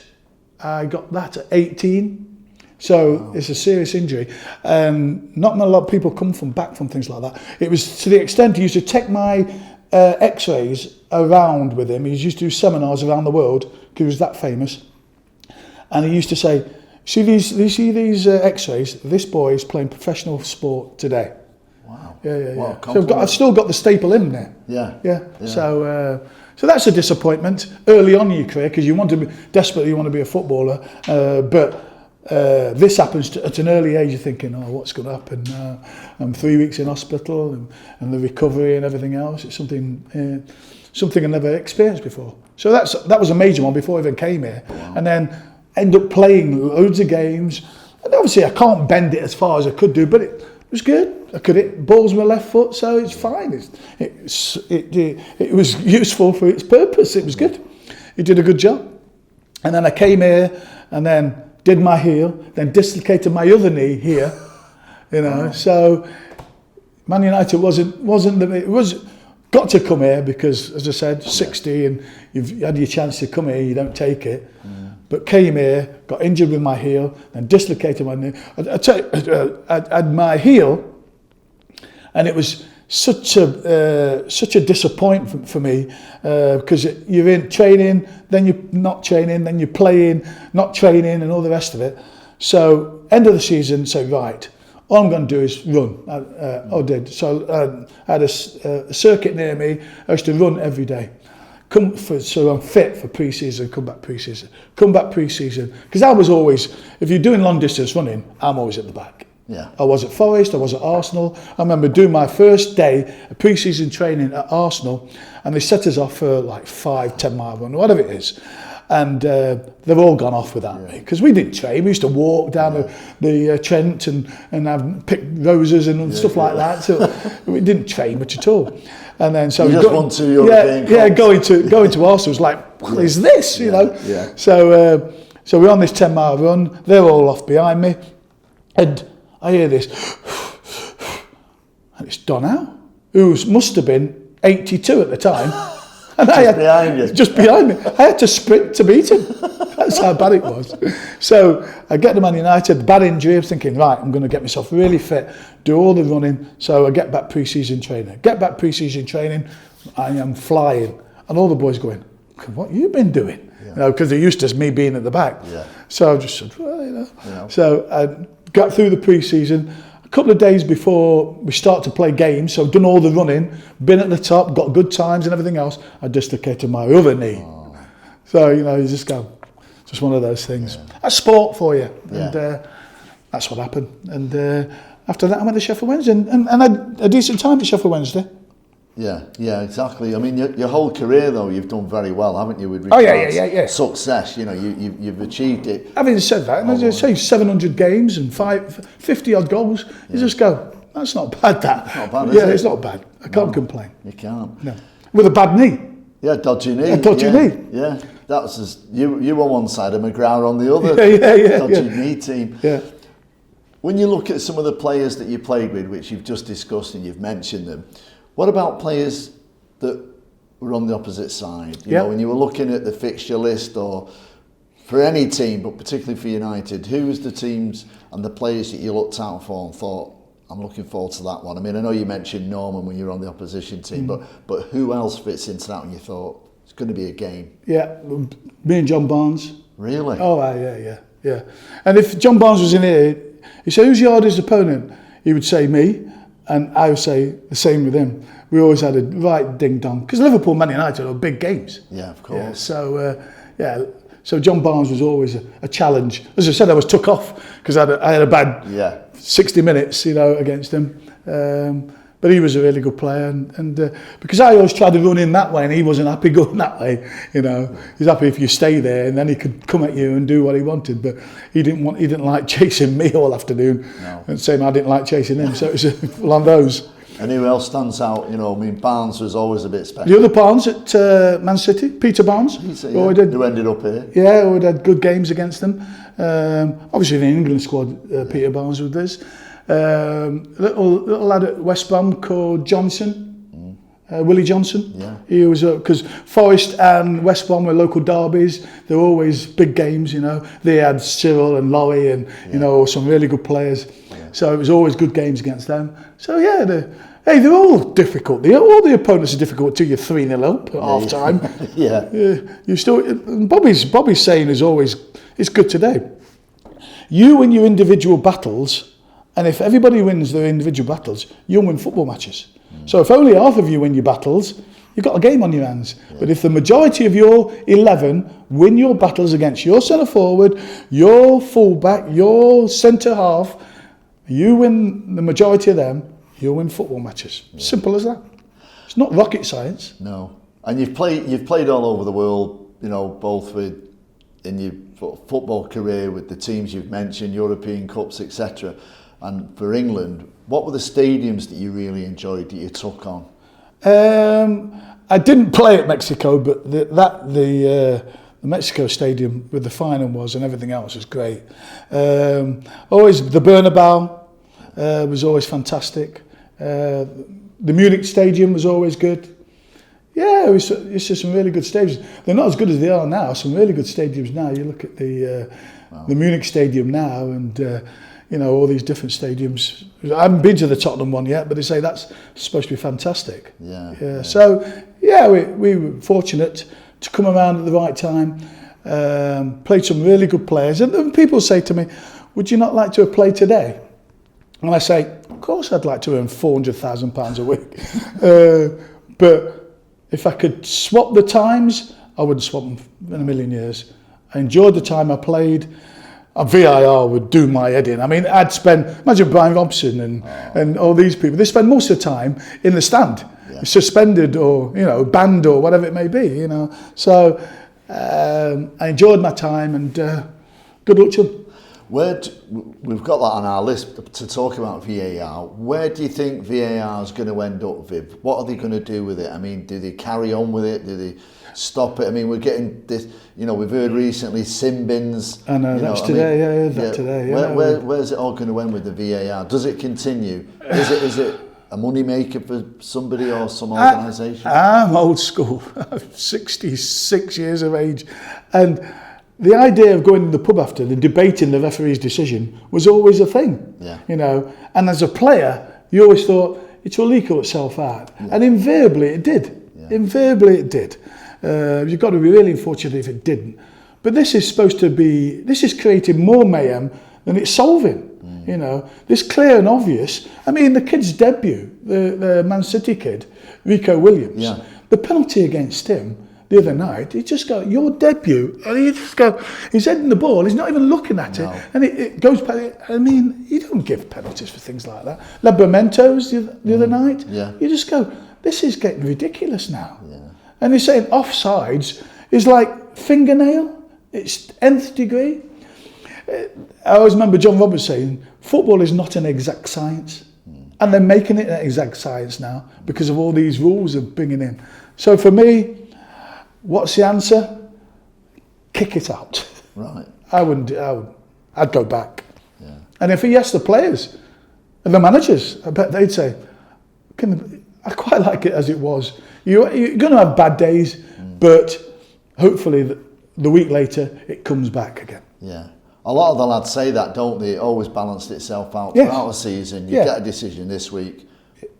I got that at 18. So it's a serious injury. Not a lot of people come back from things like that. It was to the extent he used to take my x-rays around with him. He used to do seminars around the world because he was that famous. And he used to say, see these x-rays? This boy is playing professional sport today. Wow. Yeah. Wow, so I've still got the staple in there. Yeah. So that's a disappointment early on in your career, because you desperately want to be a footballer, but this happens at an early age. You're thinking, oh, what's going to happen? I'm 3 weeks in hospital, and the recovery and everything else. It's something I never experienced before. So that was a major one before I even came here. Wow. And then end up playing loads of games. And obviously I can't bend it as far as I could do, but it was good. I could hit balls with my left foot, so it's fine. It was useful for its purpose. It was good. He did a good job. And then I came here and then did my heel, then dislocated my other knee here. You know, so Man United it was got to come here because, as I said, 60 and you've had your chance to come here, you don't take it. But came here, got injured with my heel, then dislocated my knee. I had my heel, and it was such a disappointment for me because you're in training, then you're not training, then you're playing, not training, and all the rest of it. So end of the season, say right, all I'm going to do is run. I did. So I had a circuit near me. I used to run every day. So I'm fit for pre-season, come back pre-season. Because I was always, if you're doing long distance running, I'm always at the back. Yeah. I was at Forest, I was at Arsenal. I remember doing my first day of pre-season training at Arsenal, and they set us off for like 5-10 mile run, whatever it is. And they've all gone off without me because we didn't train. We used to walk down the Trent and have pick roses and stuff like that. So we didn't train much at all. And then so you just won 2 European Cups. going to Arsenal was like, what is this? You know. Yeah. So we're on this 10-mile run. They're all off behind me, and I hear this, and it's Donau, who must have been 82 at the time. And just behind me. I had to sprint to beat him. That's how bad it was. So I get to Man United, bad injury. I was thinking, right, I'm going to get myself really fit, do all the running. So I get back pre-season training. I am flying. And all the boys going, what have you been doing? Yeah. You know, because they're used to me being at the back. Yeah. So I just said, well, you know. Yeah. So I got through the pre-season. A couple of days before we start to play games, so I've done all the running, been at the top, got good times and everything else, I dislocated my other knee. Oh. So, you know, you just go, just one of those things. Yeah. That's sport for you. Yeah. And that's what happened. And after that, I went to Sheffield Wednesday and had a decent time at Sheffield Wednesday. Yeah, exactly. I mean, your whole career, though, you've done very well, haven't you, with success? You know, you've achieved it. Having said that, I say 700 games and 50 odd goals. You just go, that's not bad. That. It's not bad, is it? It's not bad. I can't complain. You can't. No, with a bad knee. Yeah, dodgy knee. Yeah, that was you were one side and McGrath on the other. Dodgy knee team. Yeah. When you look at some of the players that you played with, which you've just discussed and you've mentioned them. What about players that were on the opposite side? You know, when you were looking at the fixture list or for any team, but particularly for United, who was the teams and the players that you looked out for and thought, I'm looking forward to that one? I mean, I know you mentioned Norman when you were on the opposition team, but who else fits into that and you thought, it's going to be a game? Yeah, me and John Barnes. Really? Oh, yeah. And if John Barnes was in here, he'd say, who's your hardest opponent? He would say me. And I would say the same with him. We always had a right ding-dong. Because Liverpool, Man United are big games. Yeah, of course. So John Barnes was always a challenge. As I said, I was took off because I had a bad 60 minutes, you know, against him. But he was a really good player. And because I always tried to run in that way and he wasn't happy going that way, you know. He's happy if you stay there and then he could come at you and do what he wanted. But he didn't like chasing me all afternoon. No. And same, I didn't like chasing him. So it was one of those. And who else stands out? You know, I mean, Barnes was always a bit special. The other Barnes at Man City, Peter Barnes. Who ended up here. Yeah, we had good games against them. Obviously the England squad, Peter Barnes was this. Little lad at West Brom called Johnson, Willie Johnson. Yeah. He was because Forest and West Brom were local derbies. They were always big games, you know. They had Cyril and Laurie and you know some really good players. Yeah. So it was always good games against them. So yeah, they're all difficult. All the opponents are difficult till you're 3-0 up at half time. You still. Bobby's saying is always it's good today. You win your individual battles. And if everybody wins their individual battles, you'll win football matches. So if only half of you win your battles, you've got a game on your hands. Yeah. But if the majority of your 11 win your battles against your centre forward, your fullback, your centre half, you win the majority of them, you'll win football matches. Yeah. Simple as that. It's not rocket science. No. And you've played all over the world, you know, both in your football career with the teams you've mentioned, European Cups, etc. And for England, what were the stadiums that you really enjoyed that you took on? I didn't play at Mexico, but the Mexico stadium with the final was and everything else was great. Always the Bernabeu was always fantastic. The Munich stadium was always good. Yeah, it's just some really good stadiums. They're not as good as they are now. Some really good stadiums now. You look at the Munich stadium now and you know, all these different stadiums. I haven't been to the Tottenham one yet, but they say that's supposed to be fantastic. Yeah. So, yeah, we were fortunate to come around at the right time, played some really good players. And people say to me, would you not like to have played today? And I say, of course I'd like to earn £400,000 a week. But if I could swap the times, I wouldn't swap them in a million years. I enjoyed the time I played. VIR would do my head in. I mean, imagine Bryan Robson and all these people. They spend most of the time in the stand, suspended or, you know, banned or whatever it may be, you know. So I enjoyed my time, and good luck to them. We've got that on our list to talk about VAR. Where do you think VAR is going to end up, Viv? What are they going to do with it? I mean, do they carry on with it? Do they stop it? I mean, we're getting this, we've heard recently sin bins. I know, that's today, I heard that today. Yeah. Where's it all going to end with the VAR? Does it continue? Is it a money maker for somebody or some organisation? I'm old school. I'm 66 years of age. And the idea of going to the pub after and debating the referee's decision was always a thing. Yeah. And as a player, you always thought it will leak itself out. Yeah. And invariably it did. Yeah. Invariably it did. You've got to be really unfortunate if it didn't. But this is creating more mayhem than it's solving. This clear and obvious. I mean, the kid's debut, the Man City kid, Rico Williams, the penalty against him the other night, he just go, your debut, and he just go, he's heading the ball, he's not even looking at it, and it goes past. I mean, you don't give penalties for things like that. Libramentos the other night, you just go, this is getting ridiculous now. And he's saying offsides is like fingernail, it's nth degree. I always remember John Roberts saying, football is not an exact science. And they're making it an exact science now because of all these rules of bringing in. So for me, what's the answer? Kick it out. Right. I'd go back. Yeah. And if he asked the players and the managers, I bet they'd say, I quite like it as it was. You're going to have bad days, but hopefully the week later it comes back again. Yeah. A lot of the lads say that, don't they? It always balanced itself out throughout the season. You get a decision this week,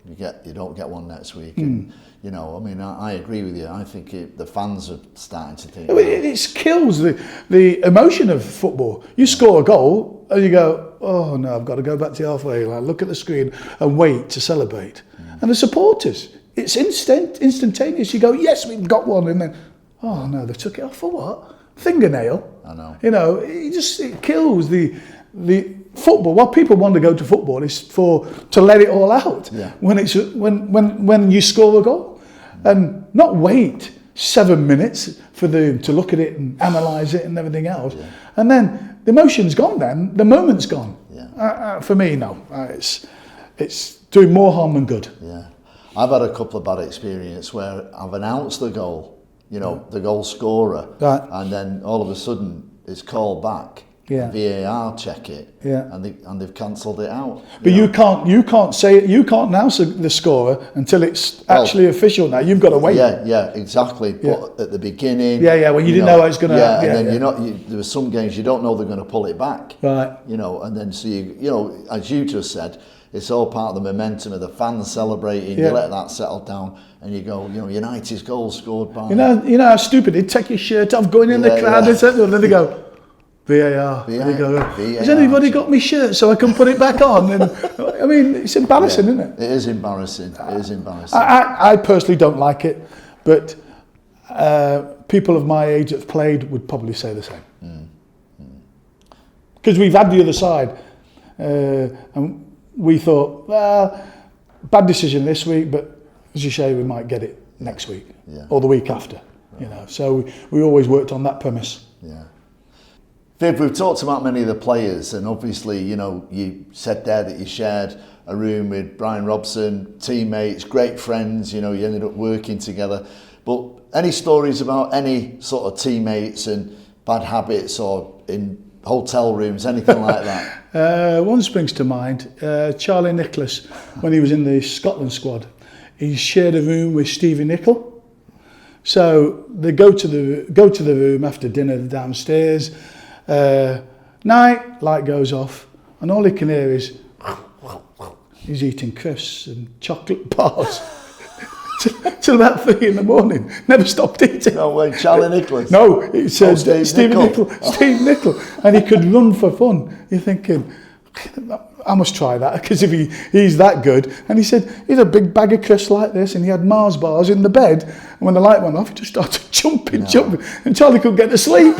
you don't get one next week. And, I mean, I agree with you. I think the fans are starting to think. It kills the emotion of football. You score a goal and you go, oh no, I've got to go back to the halfway line, look at the screen and wait to celebrate. And the supporters, it's instantaneous. You go, yes, we've got one, and then, oh no, they took it off for what? Fingernail. I know. It kills the football. What people want to go to football is to let it all out. Yeah. When you score a goal, and not wait 7 minutes for them to look at it and analyse it and everything else, and then the emotion's gone. Then the moment's gone. Yeah. For me, no. It's doing more harm than good. Yeah. I've had a couple of bad experiences where I've announced the goal. The goal scorer, and then all of a sudden it's called back. VAR check it, and they've cancelled it out. But you can't say it. You can't announce the scorer until it's actually official. Now you've got to wait. Yeah, exactly. But at the beginning, when you didn't know how it's going to. And then there were some games you don't know they're going to pull it back. Right. And then so as you just said, it's all part of the momentum of the fans celebrating. You let that settle down, and you go, United's goal scored by. You know how stupid he'd take your shirt off, going in the crowd, and then they go, VAR. Has anybody got my shirt so I can put it back on? And I mean, it's embarrassing, isn't it? It is embarrassing. I personally don't like it, but people of my age that have played would probably say the same. Because we've had the other side, and we thought, well, bad decision this week, but as you say, we might get it next week or the week after. So we always worked on that premise. Yeah. Viv, we've talked about many of the players, and obviously, you said there that you shared a room with Bryan Robson, teammates, great friends. You ended up working together. But any stories about any sort of teammates and bad habits, or in hotel rooms, anything like that? One springs to mind. Charlie Nicholas, when he was in the Scotland squad, he shared a room with Stevie Nicol. So they go to the room after dinner downstairs. Night, light goes off, and all he can hear is he's eating crisps and chocolate bars till about 3 a.m. Never stopped eating. No way, Charlie Nicholas. No, it says Steve Nicol, and he could run for fun. You're thinking, I must try that, because if he's that good. And he said he had a big bag of crisps like this, and he had Mars bars in the bed. And when the light went off, he just started jumping, and Charlie couldn't get to sleep.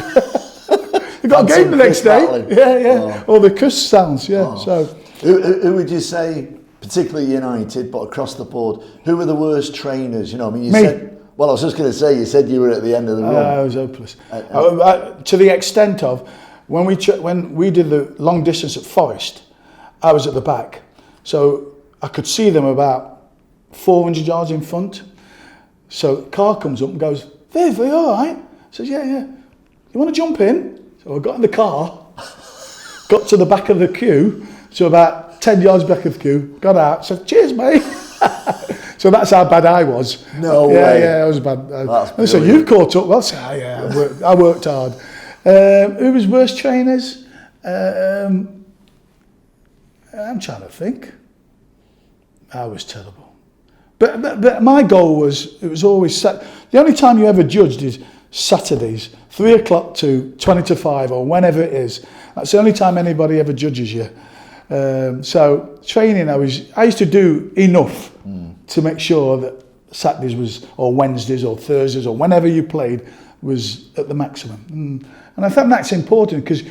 He got a game the next day. Oh. All the crisp sounds. So, who would you say, particularly United, but across the board, who were the worst trainers? You said Well, I was just going to say, you said you were at the end of the run. I was hopeless. To the extent of, when we did the long distance at Forest, I was at the back. So I could see them about 400 yards in front. So the car comes up and goes, Viv, are you all right? I says, yeah. You want to jump in? So I got in the car, got to the back of the queue, so about 10 yards back of the queue, got out, said, cheers, mate. So that's how bad I was. No way. Yeah, I was bad. That's so you've caught up. Well, so, I worked hard. Who was worst trainers? I'm trying to think. I was terrible. But my goal was, it was always the only time you ever judged is Saturdays, 3 o'clock to 20 to 5 or whenever it is. That's the only time anybody ever judges you. So training, I used to do enough to make sure that Saturdays was, or Wednesdays or Thursdays or whenever you played, was at the maximum. And I think that's important because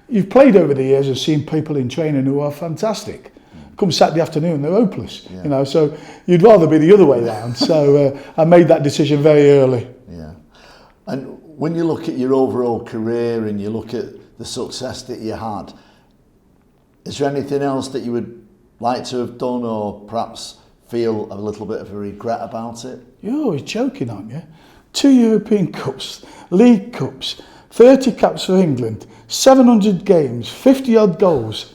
you've played over the years and seen people in training who are fantastic. Come Saturday afternoon, they're hopeless. Yeah. You know, so you'd rather be the other way round. So I made that decision very early. Yeah. And when you look at your overall career and you look at the success that you had, is there anything else that you would like to have done or perhaps feel a little bit of a regret about it? You're always joking, aren't you? 2 European Cups, League Cups, 30 caps for England, 700 games, 50 odd goals.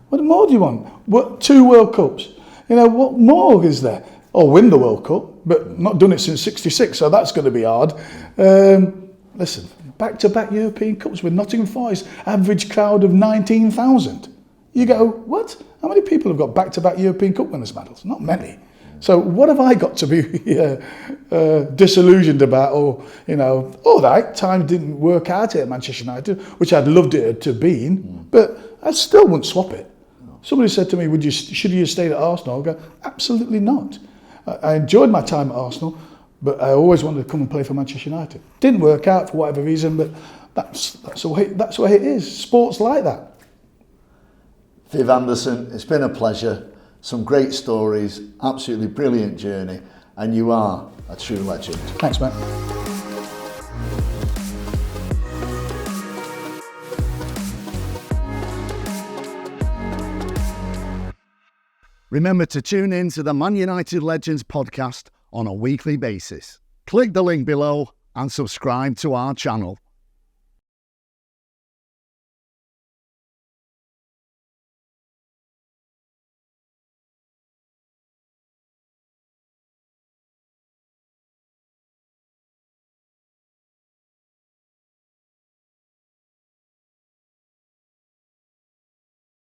What more do you want? What, 2 World Cups? You know, what more is there? Or win the World Cup, but not done it since '66, so that's going to be hard. Listen, back-to-back European Cups with Nottingham Forest, average crowd of 19,000. You go, what? How many people have got back-to-back European Cup winners' medals? Not many. So what have I got to be disillusioned about? Or, you know, all right, time didn't work out here at Manchester United, which I'd loved it to been, but I still wouldn't swap it. Somebody said to me, should you have stayed at Arsenal? I go, absolutely not. I enjoyed my time at Arsenal, but I always wanted to come and play for Manchester United. Didn't work out for whatever reason, but that's the way it is. Sport's like that. Viv Anderson, it's been a pleasure. Some great stories, absolutely brilliant journey, and you are a true legend. Thanks, mate. Remember to tune in to the Man United Legends podcast on a weekly basis. Click the link below and subscribe to our channel.